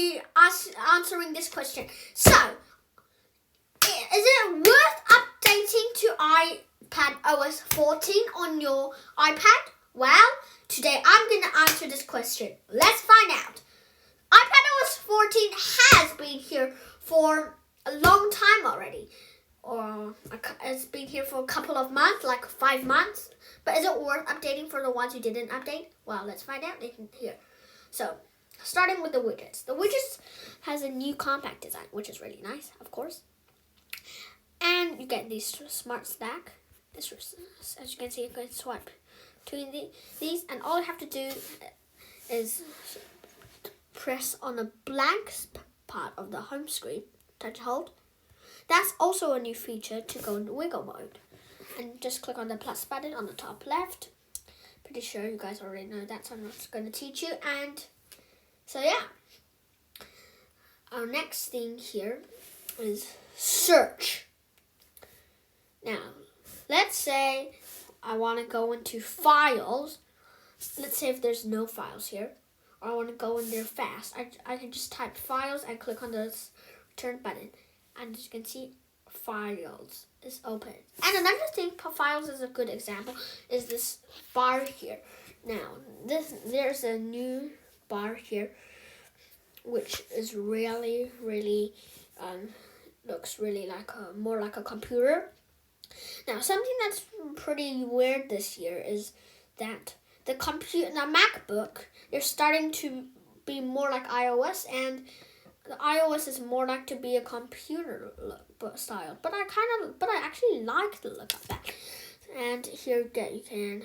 be answering this question. So, is it worth updating to iPadOS 14 on your iPad? Well, today I'm going to answer this question. Let's find out. iPadOS 14 has been here for a long time already. Or it's been here for a couple of months, like 5 months. But is it worth updating for the ones who didn't update? Well, let's find out here. So, starting with the widgets. The widgets has a new compact design, which is really nice, of course. And you get these smart stack. As you can see, you can swipe between these, and all you have to do is press on the blank part of the home screen, touch hold. That's also a new feature to go into wiggle mode. And just click on the plus button on the top left. Pretty sure you guys already know that, so I'm not going to teach you. And so yeah, our next thing here is search. Now, let's say I want to go into files. Let's say if there's no files here, or I want to go in there fast. I can just type files and click on the return button. And as you can see, files is open. And another thing, files is a good example, is this bar here. Now, there's a new bar here, which is really, looks really like more like a computer. Now, something that's pretty weird this year is that the MacBook, they're starting to be more like iOS, and the iOS is more like to be a computer style. But I actually like the look of that. And here you can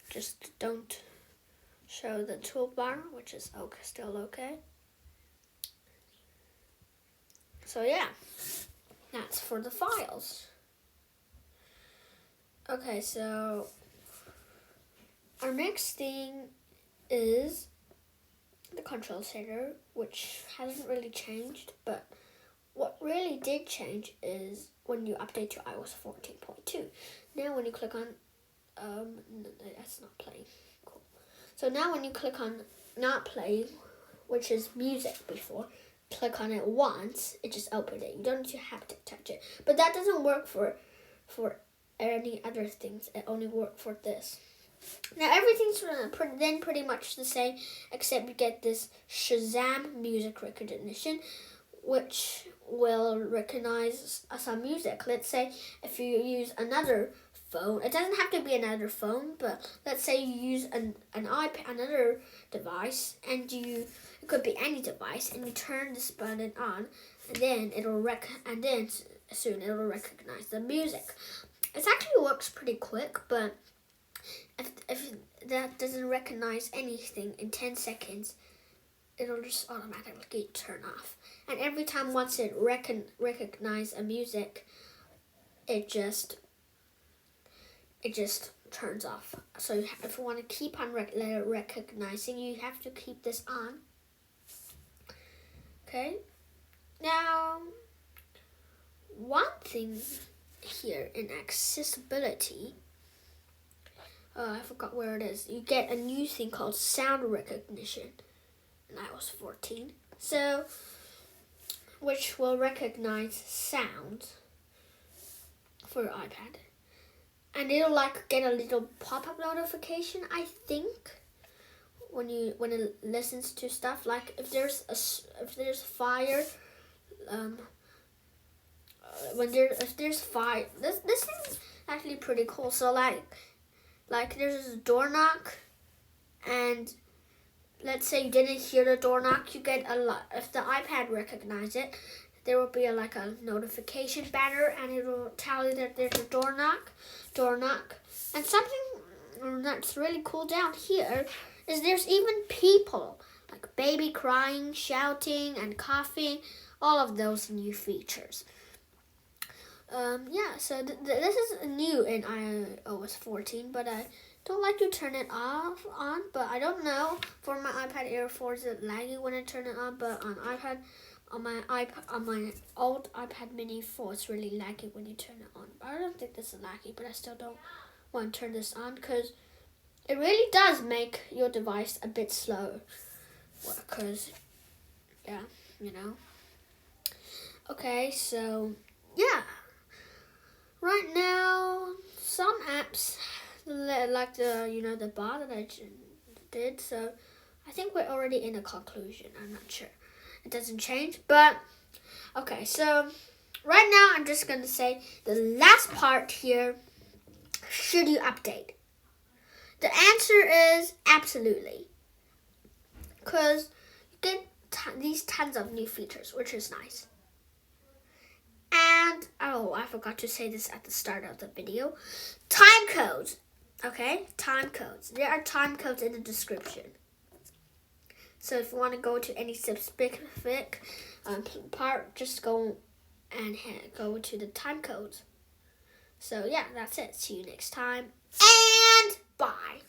just don't show the toolbar, which is still okay. So yeah, that's for the files. Okay, so our next thing is the control center, which hasn't really changed, but what really did change is when you update to iOS 14.2. Now when you click on, that's not playing, cool. So now when you click on not playing, which is music before, click on it once, it just opened it. You don't need to have to touch it. But that doesn't work for any other things. It only works for this. Now everything's then pretty much the same, except you get this Shazam music recognition, which will recognize some music. Let's say if you use another phone, it doesn't have to be another phone, but let's say you use an iPad, another device, and it could be any device, and you turn this button on, and then soon it'll recognize the music. It actually works pretty quick, but if that doesn't recognize anything in 10 seconds, it'll just automatically turn off. And every time once it recognize a music, it just turns off. So if you want to keep on recognizing, you have to keep this on. Okay. Now, one thing here in accessibility, I forgot where it is. You get a new thing called sound recognition in iOS 14. So, which will recognize sound for your iPad. And it'll get a little pop-up notification, I think, when it listens to stuff. Like if there's fire, if there's fire, this thing's actually pretty cool. So like there's a door knock, and let's say you didn't hear the door knock, you get if the iPad recognizes it, there will be a notification banner, and it will tell you that there's a door knock. And something that's really cool down here is there's even people, like baby crying, shouting, and coughing, all of those new features. So this is new in iOS 14, but I don't like to turn it on, but I don't know. For my iPad Air 4, is it laggy when I turn it on, but on my old iPad Mini 4, it's really laggy when you turn it on. I don't think this is laggy, but I still don't want to turn this on, because it really does make your device a bit slow, because yeah, you know. Okay, so yeah. Right now, some apps like the bar that I did. So I think we're already in a conclusion. I'm not sure. It doesn't change, but okay. So right now, I'm just gonna say the last part here. Should you update? The answer is absolutely, because you get these tons of new features, which is nice. And, oh, I forgot to say this at the start of the video. Time codes. Okay, time codes. There are time codes in the description. So if you want to go to any specific part, just go and go to the time codes. So yeah, that's it. See you next time. And bye.